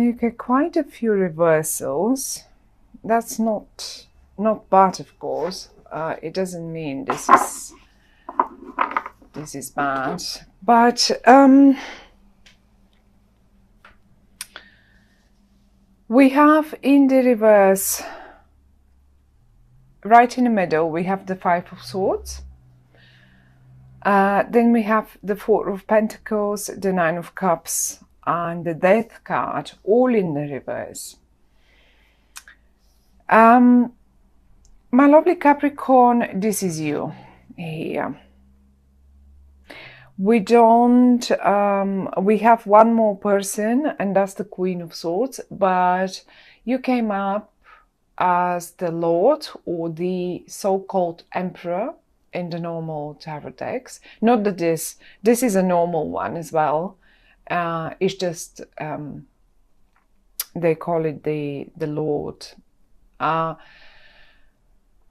You get quite a few reversals. That's not bad, of course. It doesn't mean this is bad, but we have in the reverse, right in the middle, we have the Five of Swords. Then we have the Four of Pentacles, the Nine of Cups, and the Death card, all in the reverse. My lovely Capricorn, this is you here. We don't, we have one more person, and that's the Queen of Swords, but you came up as the Lord or the so-called Emperor in the normal tarot decks. Not that this is a normal one as well. It's just, they call it the Lord.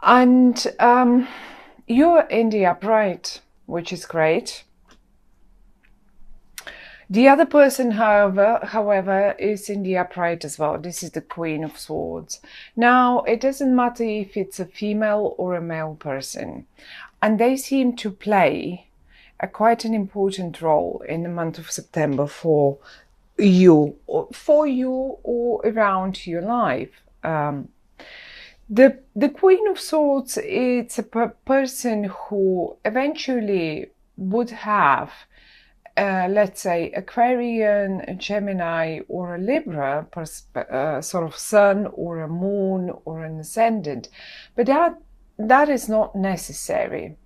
And you're in the upright, which is great. The other person, however, is in the upright as well. This is the Queen of Swords. Now, it doesn't matter if it's a female or a male person. And they seem to play quite an important role in the month of September for you or around your life. The Queen of Swords, it's a person who eventually would have let's say Aquarian, a Gemini or a Libra, sort of sun or a moon or an ascendant, but that is not necessary.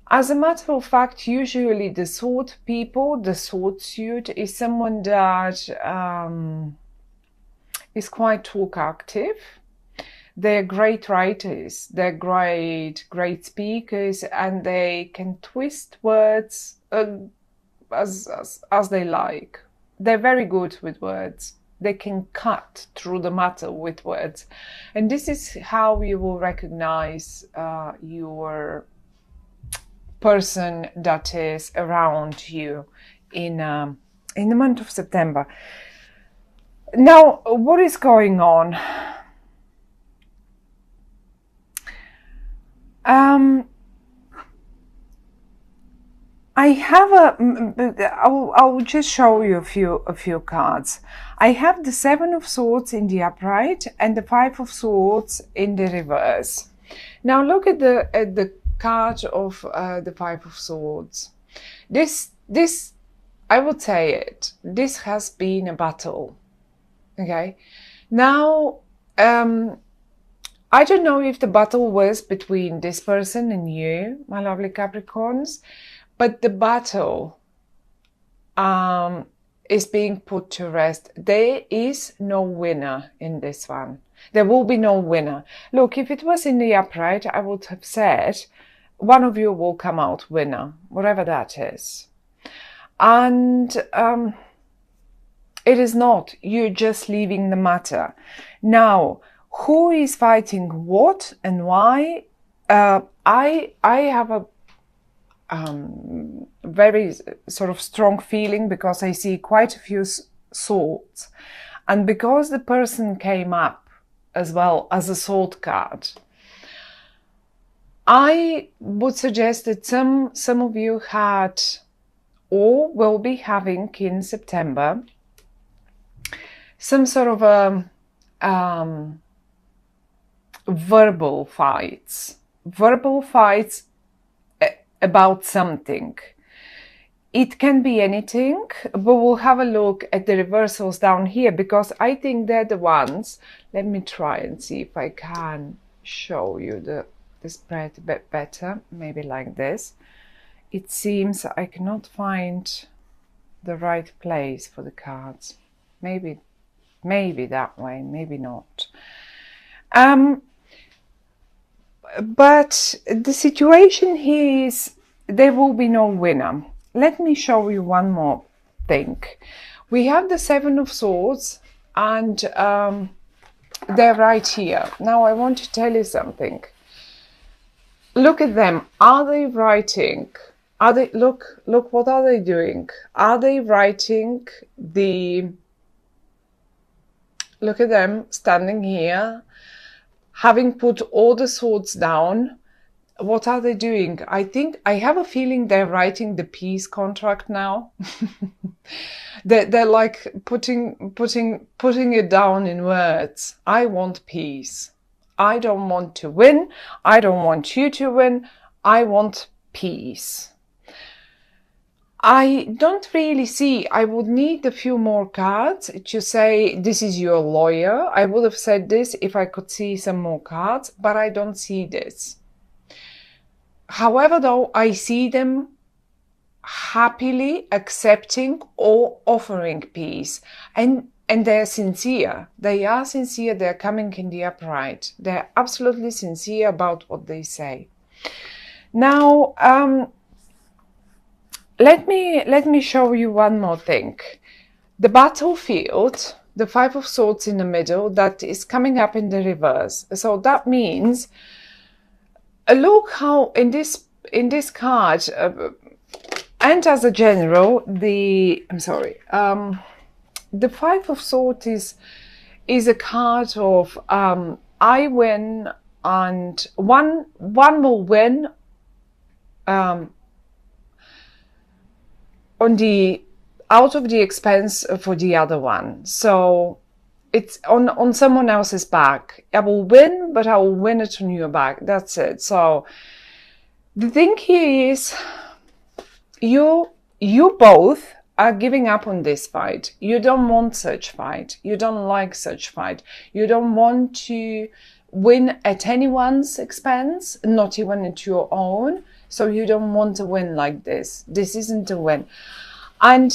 As a matter of fact, usually the sword people, the sword suit, is someone that is quite talk active. They're great writers, they're great speakers, and they can twist words as they like. They're very good with words. They can cut through the matter with words. And this is how you will recognize your person that is around you in the month of September. Now, what is going on? I have I'll just show you a few cards. I have the Seven of Swords in the upright and the Five of Swords in the reverse. Now look at the card of the Five of Swords. This I would say it. This has been a battle. Okay. Now I don't know if the battle was between this person and you, my lovely Capricorns. But the battle is being put to rest. There is no winner in this one. There will be no winner. Look, if it was in the upright, I would have said one of you will come out winner, whatever that is. And it is not. You're just leaving the matter. Now, who is fighting what and why? I have a very sort of strong feeling because I see quite a few swords, and because the person came up as well as a sword card, I would suggest that some of you had or will be having in September some sort of verbal fights about something. It can be anything, but we'll have a look at the reversals down here because I think they're the ones. Let me try and see if I can show you the spread a bit better, maybe like this. It seems I cannot find the right place for the cards. Maybe that way, maybe not. But the situation here is there will be no winner. Let me show you one more thing. We have the Seven of Swords and they're right here. Now I want to tell you something. Look at them. Are they writing? Are they, look, what are they doing? Are they writing the Look at them standing here, having put all the swords down. What are they doing? I have a feeling they're writing the peace contract now. They're like putting it down in words. I want peace. I don't want to win. I don't want you to win. I want peace. I don't really see, I would need a few more cards to say this is your lawyer. I would have said this if I could see some more cards, but I don't see this. However, though, I see them happily accepting or offering peace. And they're sincere. They are sincere. They're coming in the upright. They're absolutely sincere about what they say. Now, let me show you one more thing. The battlefield, the Five of Swords in the middle, that is coming up in the reverse. So that means, look how in this card, and as a general, the Five of Swords is a card of I win and one will win out of the expense for the other one. So it's on someone else's back. I will win, but I will win it on your back. That's it. So the thing here is you both are giving up on this fight. You don't want such fight. You don't like such fight. You don't want to win at anyone's expense, not even at your own. So you don't want to win like this. This isn't a win. And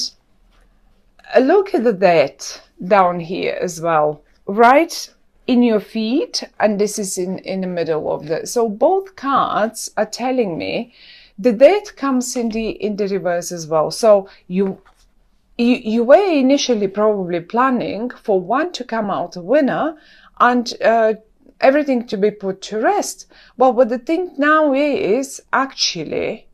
look at the debt down here as well, right in your feet. And this is in the middle of the, so both cards are telling me the debt comes in the reverse as well. So you were initially probably planning for one to come out a winner and everything to be put to rest. Well, but the thing now is actually,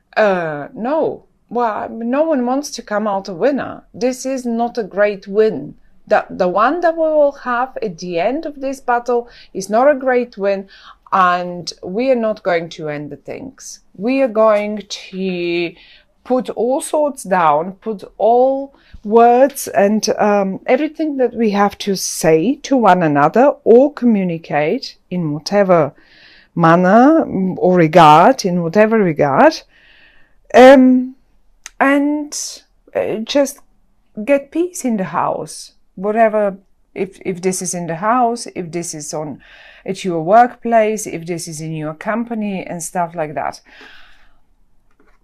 no. Well, no one wants to come out a winner. This is not a great win. The one that we will have at the end of this battle is not a great win, and we are not going to end the things. We are going to put all swords down, put all words and everything that we have to say to one another or communicate in whatever manner or regard, in whatever regard, and just get peace in the house. Whatever, if this is in the house, if this is at your workplace, if this is in your company and stuff like that.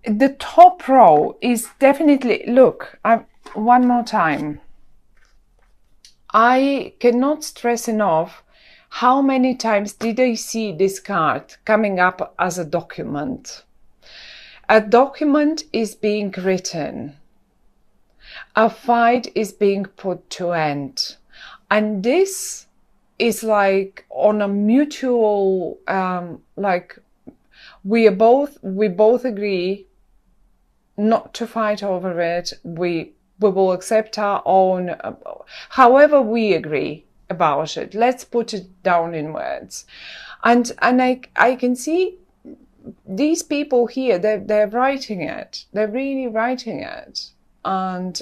The top row is definitely, look, one more time. I cannot stress enough how many times did I see this card coming up as a document. A document is being written. A fight is being put to end. And this is like on a mutual, like we both agree not to fight over it. We will accept our own, however we agree about it. Let's put it down in words. And I can see these people here, they're writing it. They're really writing it. And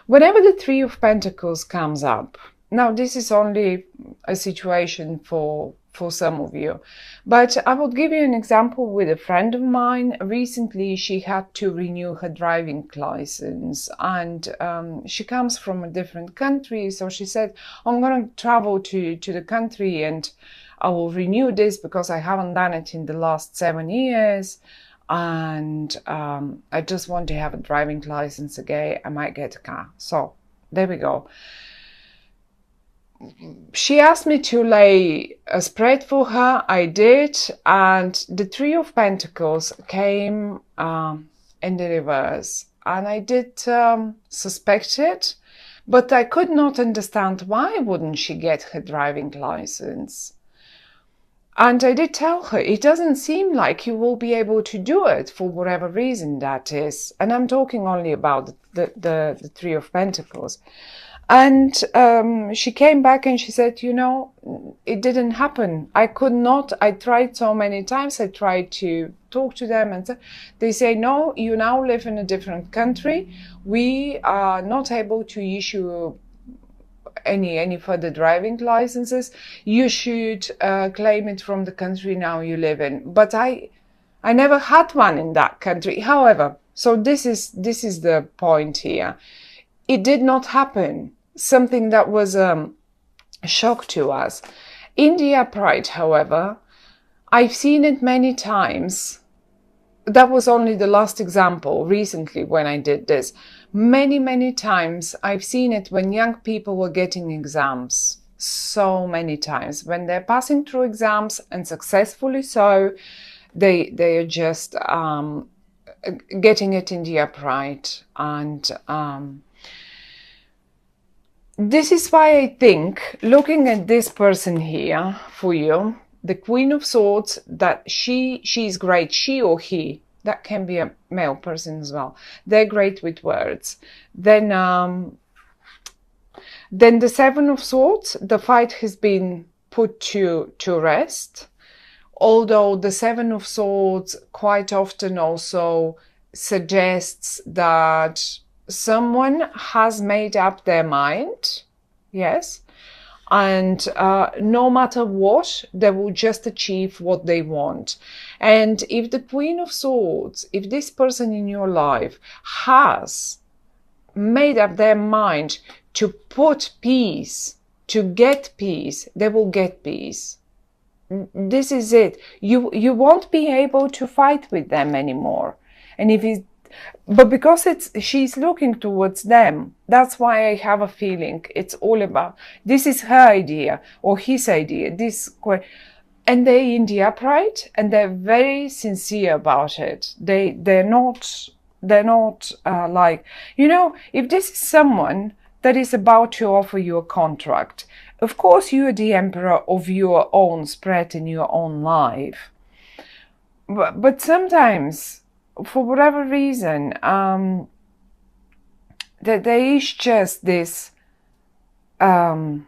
whenever the Three of Pentacles comes up, now this is only a situation for some of you, but I will give you an example with a friend of mine. Recently, she had to renew her driving license, and she comes from a different country. So she said, I'm going to travel to the country and I will renew this because I haven't done it in the last 7 years. And I just want to have a driving license again. I might get a car. So there we go. She asked me to lay a spread for her. I did, and the Three of Pentacles came in the reverse, and I did suspect it, but I could not understand why wouldn't she get her driving license. And I did tell her, it doesn't seem like you will be able to do it for whatever reason that is. And I'm talking only about the Three of Pentacles. And she came back and she said, you know, it didn't happen. I could not. I tried so many times. I tried to talk to them, and they say, no, you now live in a different country. We are not able to issue any further driving licenses. You should claim it from the country now you live in. But I never had one in that country. However, so this is the point here. It did not happen. Something that was a shock to us. In the upright, however, I've seen it many times. That was only the last example recently when I did this. Many times I've seen it when young people were getting exams. So many times. When they're passing through exams, and successfully so, they are just getting it in the upright. And this is why I think, looking at this person here for you, the Queen of Swords, that she's great, she or he, that can be a male person as well. They're great with words. Then the Seven of Swords, the fight has been put to rest. Although the Seven of Swords quite often also suggests that someone has made up their mind, yes, and no matter what, they will just achieve what they want. And if the Queen of Swords, if this person in your life has made up their mind to put peace, to get peace, they will get peace. This is it. You won't be able to fight with them anymore. And if it's, but because she's looking towards them, that's why I have a feeling it's all about, this is her idea or his idea, and they're in the upright and they're very sincere about it. They're not like, you know, if this is someone that is about to offer you a contract, of course you're the emperor of your own spread in your own life, but sometimes, for whatever reason, that there is just this, you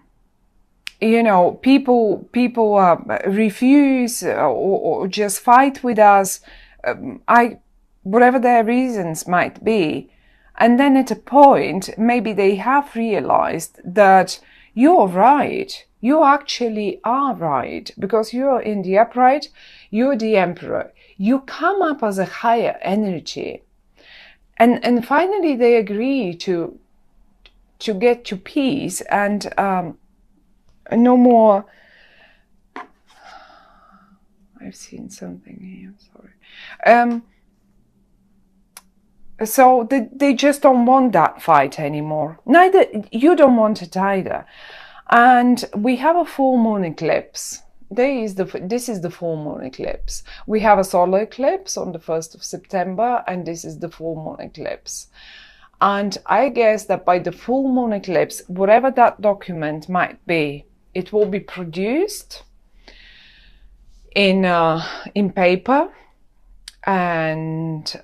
know, people refuse or just fight with us, whatever their reasons might be. And then at a point, maybe they have realized that you're right. You actually are right, because you're in the upright, you're the emperor. You come up as a higher energy. And finally they agree to get to peace and no more. I've seen something here, sorry. So they just don't want that fight anymore. Neither, you don't want it either. And we have a full moon eclipse. This is the full moon eclipse. We have a solar eclipse on the 1st of September, and this is the full moon eclipse. And I guess that by the full moon eclipse, whatever that document might be, it will be produced in paper, and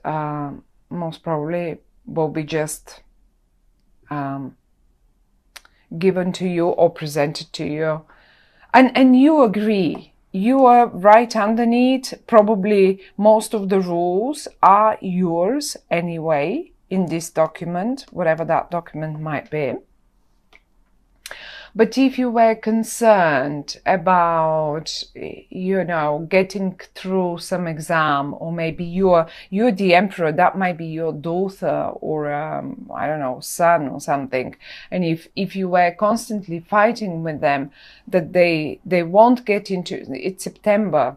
most probably will be just given to you or presented to you. And you agree, you are right underneath. Probably most of the rules are yours anyway in this document, whatever that document might be. But if you were concerned about, you know, getting through some exam, or maybe you're the emperor, that might be your daughter or I don't know, son or something, and if you were constantly fighting with them that they won't get into, it's September,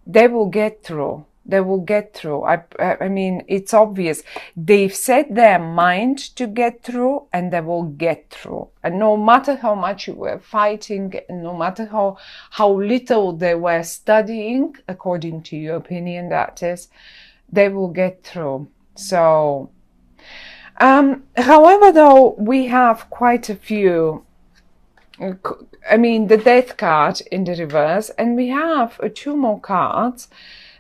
they will get through. They will get through. I mean, it's obvious. They've set their mind to get through, and they will get through. And no matter how much you were fighting, no matter how little they were studying, according to your opinion, that is, they will get through. So, however, though, we have quite a few I mean, the Death card in the reverse, and we have two more cards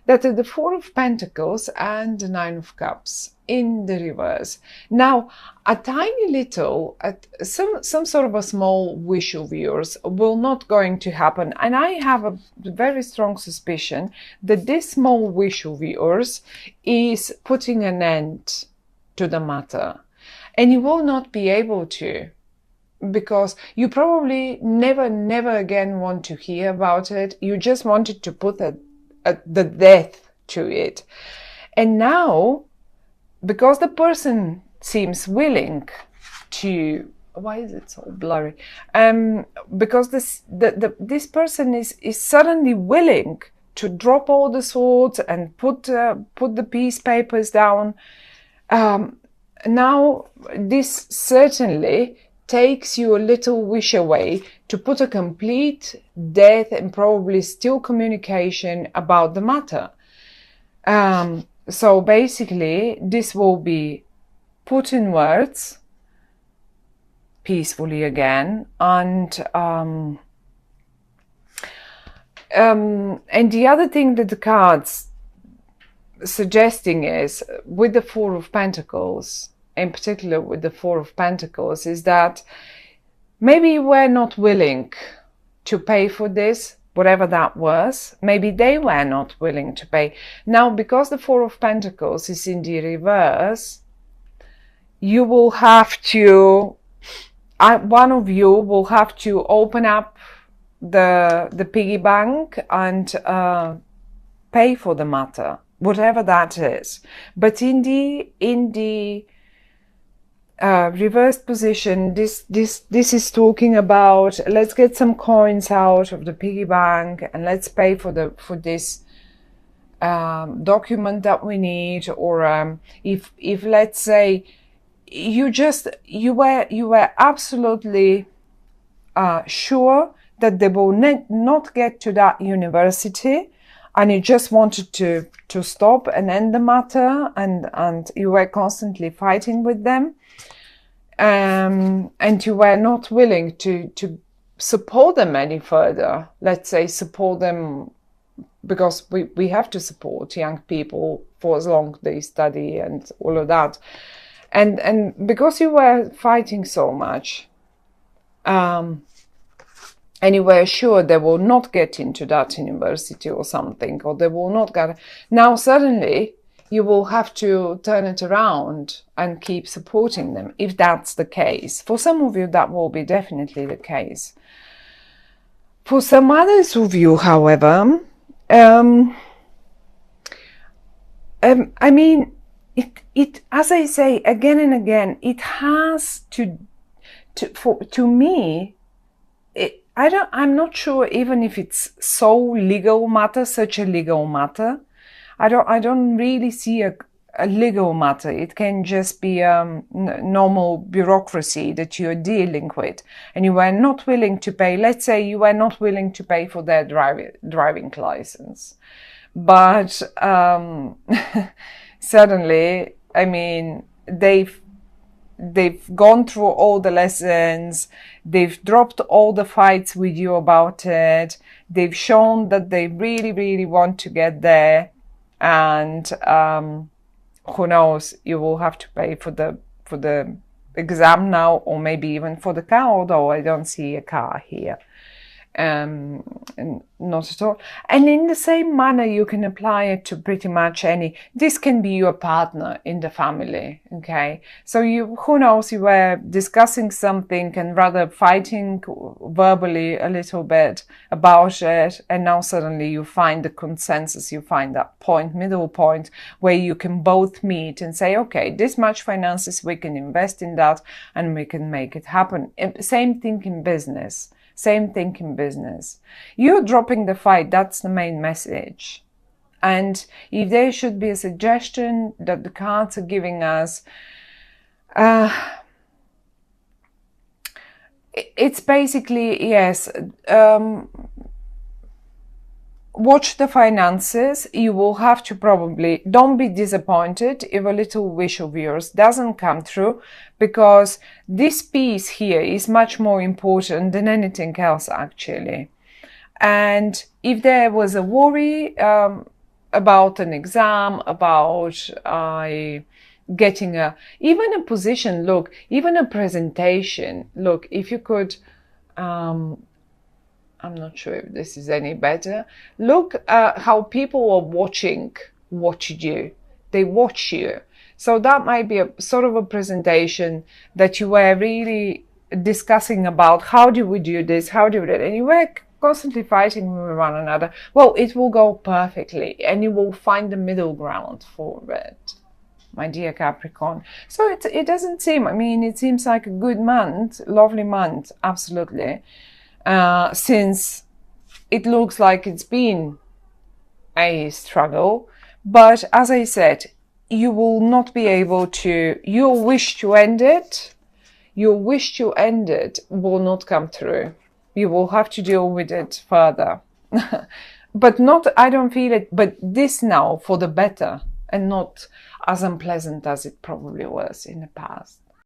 that are the Four of Pentacles and the Nine of Cups in the reverse. Now, a tiny little, some sort of a small wish of yours will not going to happen, and I have a very strong suspicion that this small wish of yours is putting an end to the matter, and you will not be able to, because you probably never again want to hear about it. You just wanted to put the death to it. And now, because the person seems willing to, why is it so blurry? Because this person is suddenly willing to drop all the swords and put the peace papers down. Now, this certainly takes you a little wish away to put a complete death and probably still communication about the matter. So basically, this will be put in words peacefully again, and the other thing that the cards suggesting is, with the Four of Pentacles, in particular with the Four of Pentacles, is that maybe you were not willing to pay for this, whatever that was. Maybe they were not willing to pay. Now, because the Four of Pentacles is in the reverse, you will have to, one of you will have to open up the piggy bank and pay for the matter, whatever that is. But in the reversed position, this is talking about, let's get some coins out of the piggy bank and let's pay for this document that we need. Or if let's say you were absolutely sure that they will not get to that university, and you just wanted to stop and end the matter, and you were constantly fighting with them, and you were not willing to support them any further. Let's say support them, because we have to support young people for as long as they study and all of that. And because you were fighting so much, and you were sure they will not get into that university or something, or they will not get, now suddenly you will have to turn it around and keep supporting them, if that's the case. For some of you, that will be definitely the case. For some others of you, however, I mean, it as I say again and again, it has to me, I'm not sure even if it's so legal matter, such a legal matter. I don't really see a legal matter. It can just be normal bureaucracy that you're dealing with, and you were not willing to pay. Let's say you were not willing to pay for their driving license, but suddenly, I mean, they've gone through all the lessons, they've dropped all the fights with you about it, they've shown that they really want to get there, and who knows, you will have to pay for the exam now, or maybe even for the car, although I don't see a car here. Not at all. And in the same manner, you can apply it to pretty much any, this can be your partner in the family, okay? So who knows, you were discussing something and rather fighting verbally a little bit about it, and now suddenly you find the consensus, you find that middle point where you can both meet and say, okay, this much finances, we can invest in that and we can make it happen. Same thing in business. Same thing in business. You're dropping the fight. That's the main message. And if there should be a suggestion that the cards are giving us, it's basically, yes, watch the finances. You will have to probably, don't be disappointed if a little wish of yours doesn't come through, because this piece here is much more important than anything else actually. And if there was a worry about an exam, about getting even a position, look, even a presentation, look, if you could, I'm not sure if this is any better. Look how people are watching what you do. They watch you. So that might be a sort of a presentation that you were really discussing about. How do we do this? How do we do it? And you were constantly fighting with one another. Well, it will go perfectly and you will find the middle ground for it, my dear Capricorn. So it doesn't seem, I mean, it seems like a good month, lovely month, absolutely. Since it looks like it's been a struggle, but as I said, you will not be able to, your wish to end it will not come through. You will have to deal with it further. But not, I don't feel it, but this now for the better and not as unpleasant as it probably was in the past.